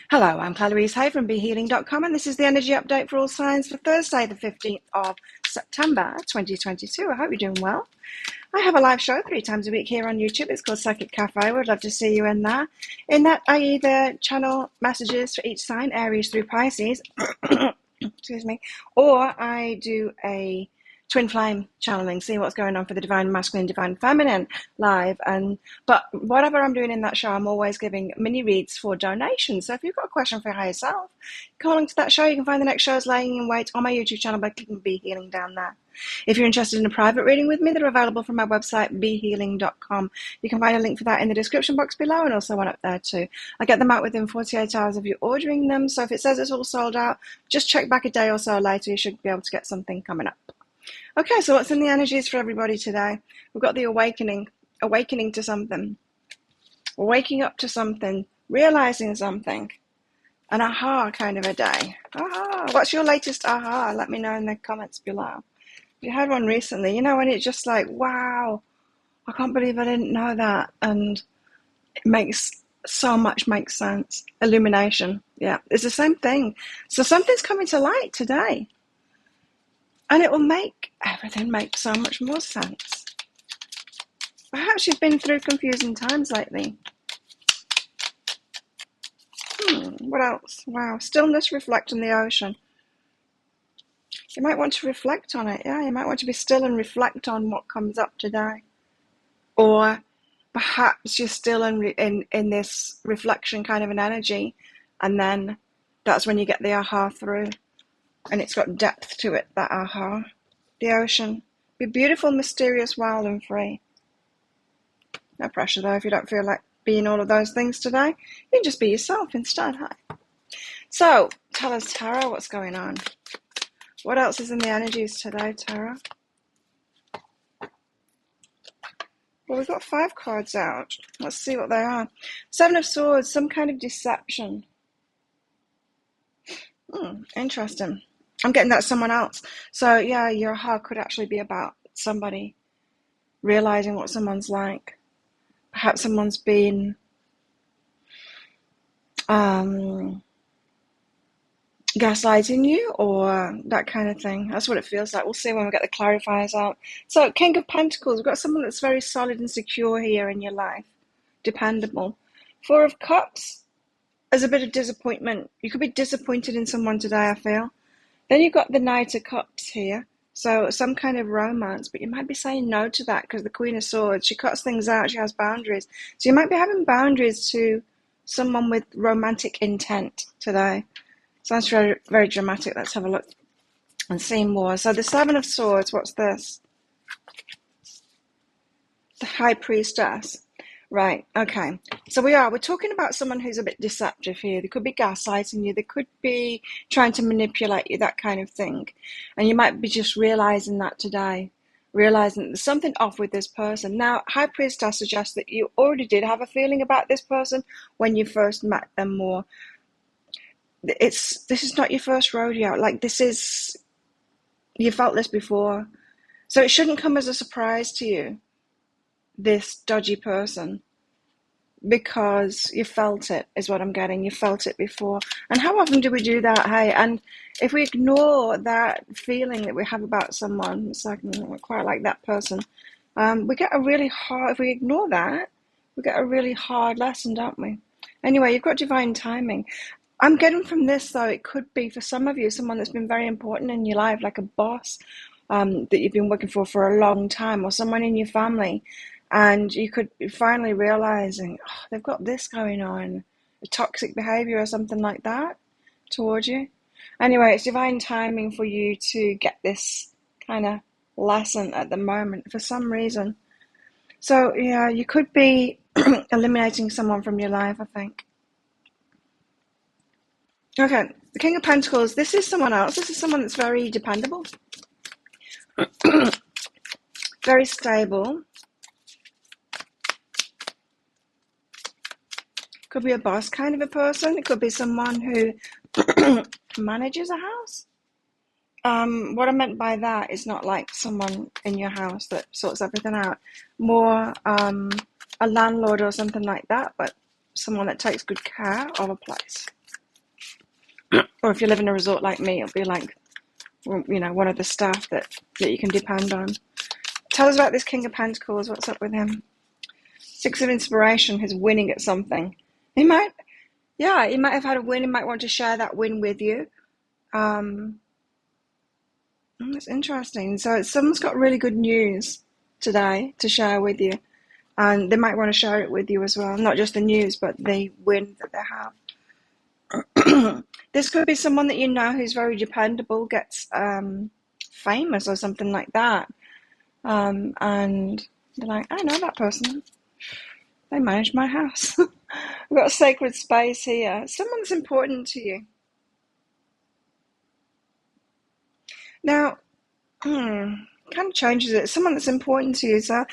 Hello, I'm Clarice Hay from BeHealing.com, and this is the energy update for all signs for Thursday, the 15th of September 2022. I hope you're doing well. I have a live show 3 times a week here on YouTube. It's called Psychic Cafe. Would love to see you in there. In that, I either channel messages for each sign, Aries through Pisces, excuse me, or I do a twin flame channeling, see what's going on for the divine masculine, divine feminine live. But whatever I'm doing in that show, I'm always giving mini reads for donations. So if you've got a question for your higher self, call into that show. You can find the next shows laying in wait on my YouTube channel by clicking Be Healing down there. If you're interested in a private reading with me, they're available from my website, BeHealing.com. You can find a link for that in the description box below, and also one up there too. I get them out within 48 hours of you ordering them, so if it says it's all sold out, just check back a day or so later. You should be able to get something coming up. Okay, so what's in the energies for everybody today? We've got the awakening to something, waking up to something, realizing something, an aha kind of a day. Aha, what's your latest aha? Let me know in the comments below. If you had one recently, you know, when it's just like, wow, I can't believe I didn't know that, and it makes sense. Illumination, yeah, it's the same thing. So something's coming to light today. And it will make everything make so much more sense. Perhaps you've been through confusing times lately. What else? Wow, stillness, reflect on the ocean. You might want to reflect on it, yeah. You might want to be still and reflect on what comes up today. Or perhaps you're still in this reflection kind of an energy, and then that's when you get the aha through. And it's got depth to it, that aha. The ocean. Be beautiful, mysterious, wild, and free. No pressure, though, if you don't feel like being all of those things today. You can just be yourself instead, huh? So, tell us, Tarot, what's going on? What else is in the energies today, Tarot? Well, we've got 5 cards out. Let's see what they are. 7 of Swords, some kind of deception. Interesting. I'm getting that someone else. So, yeah, your aha could actually be about somebody realizing what someone's like. Perhaps someone's been gaslighting you or that kind of thing. That's what it feels like. We'll see when we get the clarifiers out. So, King of Pentacles, we've got someone that's very solid and secure here in your life. Dependable. 4 of Cups, there's a bit of disappointment. You could be disappointed in someone today, I feel. Then you've got the Knight of Cups here. So some kind of romance, but you might be saying no to that because the Queen of Swords, she cuts things out, she has boundaries. So you might be having boundaries to someone with romantic intent today. Sounds very, very dramatic. Let's have a look and see more. So the 7 of Swords, what's this? The High Priestess. Right, okay. So we're talking about someone who's a bit deceptive here. They could be gaslighting you. They could be trying to manipulate you, that kind of thing. And you might be just realizing that today, realizing that there's something off with this person. Now, High Priestess suggests that you already did have a feeling about this person when you first met them more. This is not your first rodeo. Like, you felt this before. So it shouldn't come as a surprise to you, this dodgy person, because you felt it, is what I'm getting. You felt it before. And how often do we do that? Hey, and if we ignore that feeling that we have about someone, it's like, I quite like that person, we get a really hard, if we ignore that, we get a really hard lesson, don't we? Anyway, you've got divine timing. I'm getting from this, though, it could be for some of you, someone that's been very important in your life, like a boss that you've been working for a long time, or someone in your family. And you could be finally realizing, they've got this going on, a toxic behavior or something like that towards you. Anyway, it's divine timing for you to get this kind of lesson at the moment for some reason. So, yeah, you could be eliminating someone from your life, I think. Okay, the King of Pentacles, this is someone else. This is someone that's very dependable, very stable. Could be a boss kind of a person. It could be someone who manages a house. What I meant by that is not like someone in your house that sorts everything out. More a landlord or something like that, but someone that takes good care of a place. Or if you live in a resort like me, it'll be like, one of the staff that you can depend on. Tell us about this King of Pentacles. What's up with him? Six of Inspiration. He's winning at something. He might have had a win. He might want to share that win with you. That's interesting. So someone's got really good news today to share with you. And they might want to share it with you as well. Not just the news, but the win that they have. This could be someone that you know who's very dependable, gets famous or something like that. And they're like, I know that person. They manage my house. We've got a sacred space here. Someone that's important to you. Now, kind of changes it. Someone that's important to you. So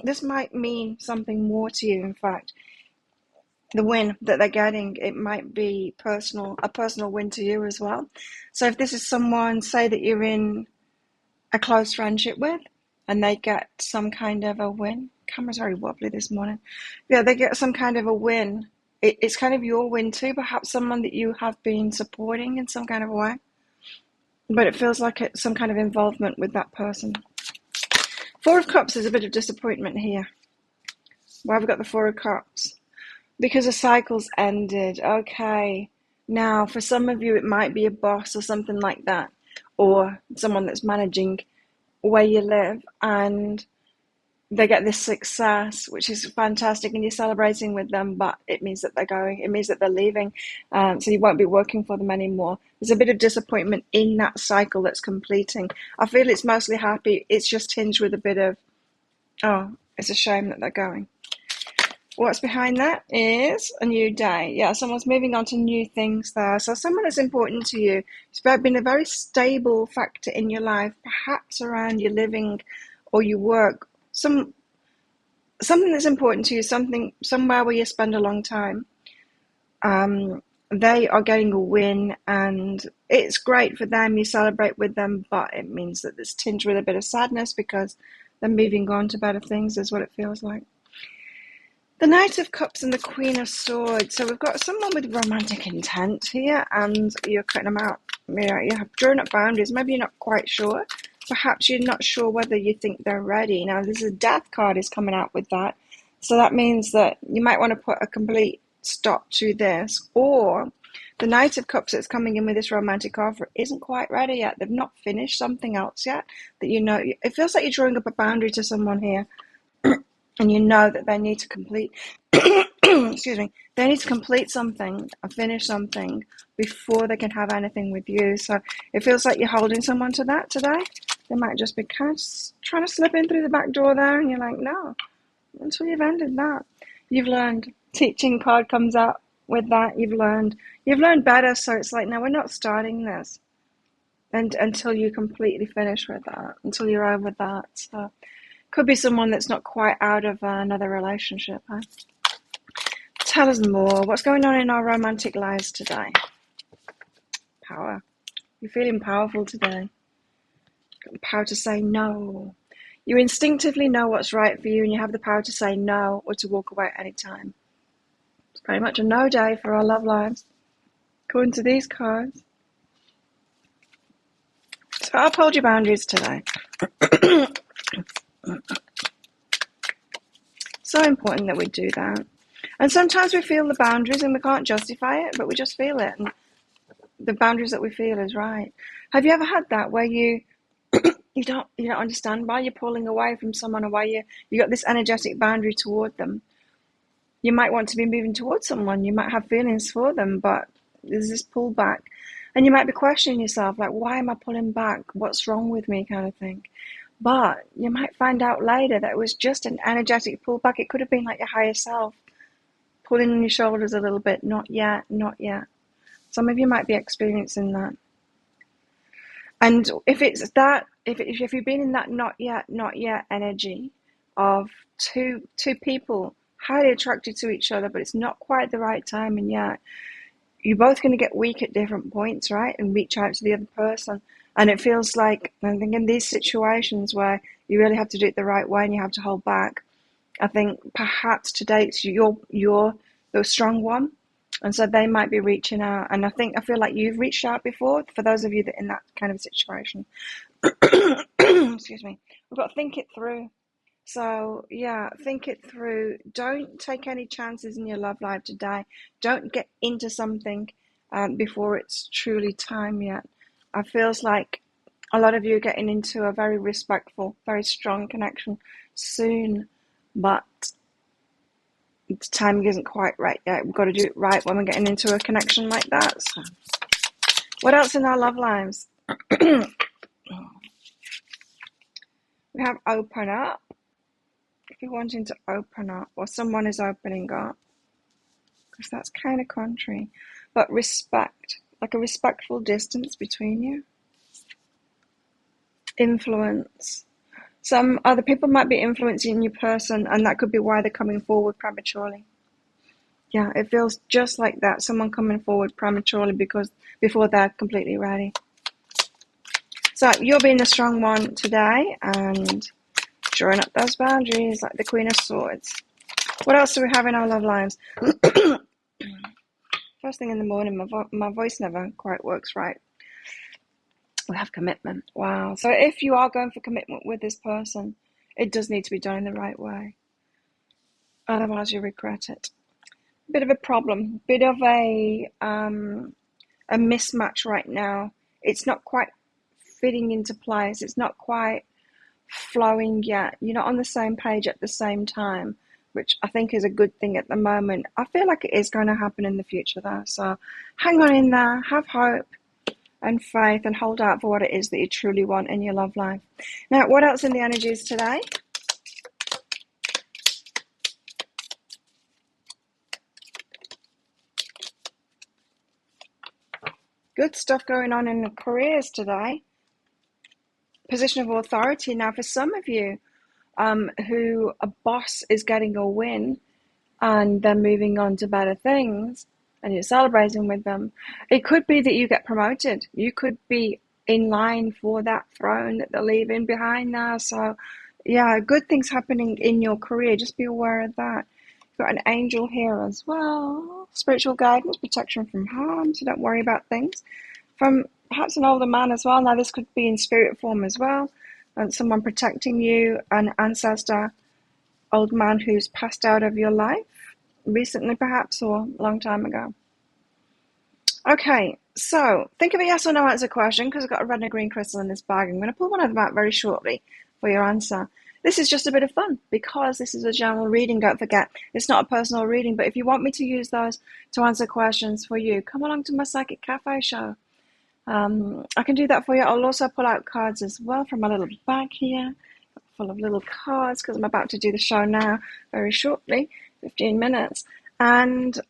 this might mean something more to you, in fact. The win that they're getting, it might be a personal win to you as well. So if this is someone, say that you're in a close friendship with, and they get some kind of a win. Camera's very wobbly this morning. Yeah, they get some kind of a win. It's kind of your win too, perhaps someone that you have been supporting in some kind of a way. But it feels like it's some kind of involvement with that person. Four of Cups is a bit of disappointment here. Why have we got the Four of Cups? Because the cycle's ended. Okay. Now, for some of you, it might be a boss or something like that. Or someone that's managing where you live. And they get this success, which is fantastic. And you're celebrating with them. But it means that they're going. It means that they're leaving. So you won't be working for them anymore. There's a bit of disappointment in that cycle that's completing. I feel it's mostly happy. It's just tinged with a bit of, oh, it's a shame that they're going. What's behind that is a new day. Yeah, someone's moving on to new things there. So someone that's important to you. It's been a very stable factor in your life, perhaps around your living or your work. Something that's important to you, somewhere where you spend a long time. They are getting a win, and it's great for them. You celebrate with them, but it means that there's tinged with a bit of sadness because they're moving on to better things, is what it feels like. The Knight of Cups and the Queen of Swords. So we've got someone with romantic intent here, and you're cutting them out. You have drawn up boundaries. Maybe you're not quite sure. Perhaps you're not sure whether you think they're ready. Now, there's a Death card is coming out with that. So that means that you might want to put a complete stop to this. Or the Knight of Cups that's coming in with this romantic offer isn't quite ready yet. They've not finished something else yet. That it feels like you're drawing up a boundary to someone here. And you know that they need to complete, excuse me, they need to complete something and finish something before they can have anything with you. So it feels like you're holding someone to that today. They might just be kind of trying to slip in through the back door there, and you're like, no, until you've ended that. You've learned. Teaching card comes out with that. You've learned better. So it's like, no, we're not starting this until you completely finish with that, until you're over that. So could be someone that's not quite out of another relationship. Huh? Tell us more. What's going on in our romantic lives today? Power. You're feeling powerful today. Got the power to say no. You instinctively know what's right for you, and you have the power to say no or to walk away at any time. It's pretty much a no day for our love lives, according to these cards. So uphold your boundaries today. So important that we do that. And sometimes we feel the boundaries and we can't justify it, but we just feel it. And the boundaries that we feel is right. Have you ever had that where you don't understand why you're pulling away from someone, or why you got this energetic boundary toward them? You might want to be moving towards someone. You might have feelings for them, but there's this pull back. And you might be questioning yourself, like, why am I pulling back? What's wrong with me, kind of thing. But you might find out later that it was just an energetic pullback. It could have been like your higher self pulling on your shoulders a little bit. Not yet, not yet. Some of you might be experiencing that. And if it's that, if you've been in that not yet energy of two people highly attracted to each other, but it's not quite the right time, and yet you're both going to get weak at different points, right? And reach out to the other person. And it feels like, I think in these situations where you really have to do it the right way and you have to hold back, I think perhaps today it's you're the strong one, And so they might be reaching out. And I feel like you've reached out before, for those of you that are in that kind of situation. Excuse me. We've got to think it through. So, yeah, think it through. Don't take any chances in your love life today. Don't get into something before it's truly time yet. I feels like a lot of you are getting into a very respectful, very strong connection soon, but the timing isn't quite right yet. We've got to do it right when we're getting into a connection like that. So, what else in our love lives? We have open up. If you're wanting to open up, or someone is opening up, because that's kind of contrary. But respect, like a respectful distance between you. Influence. Some other people might be influencing your person, and that could be why they're coming forward prematurely. Yeah, it feels just like that. Someone coming forward prematurely before they're completely ready. So you're being the strong one today and drawing up those boundaries like the Queen of Swords. What else do we have in our love lives? First thing in the morning, my voice never quite works right. We have commitment. Wow. So if you are going for commitment with this person, it does need to be done in the right way. Otherwise, you regret it. Bit of a problem. Bit of a mismatch right now. It's not quite fitting into place. It's not quite flowing yet. You're not on the same page at the same time, which I think is a good thing at the moment. I feel like it is going to happen in the future though. So hang on in there, have hope and faith, and hold out for what it is that you truly want in your love life. Now, what else in the energies today? Good stuff going on in the careers today. Position of authority. Now, for some of you who a boss is getting a win and they're moving on to better things and you're celebrating with them, it could be that you get promoted. You could be in line for that throne that they're leaving behind now. So, yeah, good things happening in your career. Just be aware of that. You've got an angel here as well. Spiritual guidance, protection from harm, so don't worry about things. From perhaps an older man as well. Now, this could be in spirit form as well. And someone protecting you, an ancestor, old man who's passed out of your life recently perhaps, or a long time ago. Okay, so think of a yes or no answer question, because I've got a red and a green crystal in this bag. I'm going to pull one of them out very shortly for your answer. This is just a bit of fun because this is a general reading. Don't forget, it's not a personal reading, but if you want me to use those to answer questions for you, come along to my Psychic Cafe show. I can do that for you. I'll also pull out cards as well from my little bag here, full of little cards, because I'm about to do the show now very shortly, 15 minutes. And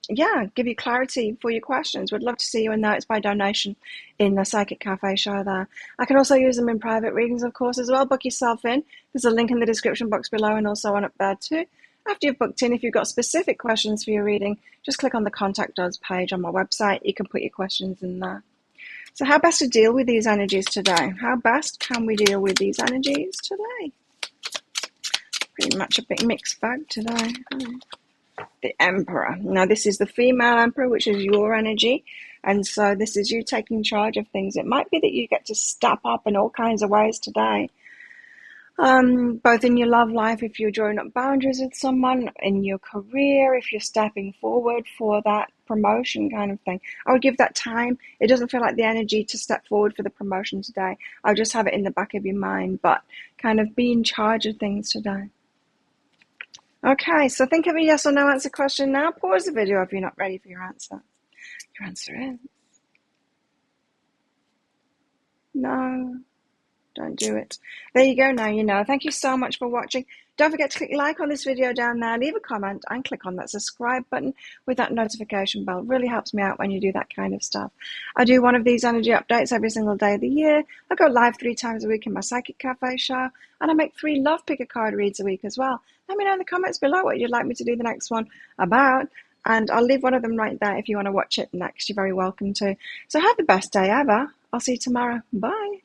yeah, give you clarity for your questions. Would love to see you in there. It's by donation in the Psychic Cafe show there. I can also use them in private readings, of course, as well. Book yourself in. There's a link in the description box below and also one up there too. After you've booked in, if you've got specific questions for your reading, just click on the Contact Us page on my website. You can put your questions in there. So how best to deal with these energies today? How best can we deal with these energies today? Pretty much a big mixed bag today. The Emperor. Now, this is the female Emperor, which is your energy. And so this is you taking charge of things. It might be that you get to step up in all kinds of ways today. Both in your love life, if you're drawing up boundaries with someone, in your career, if you're stepping forward for that promotion kind of thing. I would give that time. It doesn't feel like the energy to step forward for the promotion today. I'll just have it in the back of your mind, but kind of be in charge of things today. Okay, so think of a yes or no answer question now. Pause the video if you're not ready for your answer. Your answer is no. Don't do it. There you go. Now you know. Thank you so much for watching. Don't forget to click like on this video down there, leave a comment, and click on that subscribe button with that notification bell. It really helps me out when you do that kind of stuff. I do one of these energy updates every single day of the year. I go live 3 times a week in my Psychic Cafe show, and I make 3 Love Picker card reads a week as well. Let me know in the comments below what you'd like me to do the next one about, and I'll leave one of them right there if you want to watch it next. You're very welcome to. So have the best day ever. I'll see you tomorrow. Bye.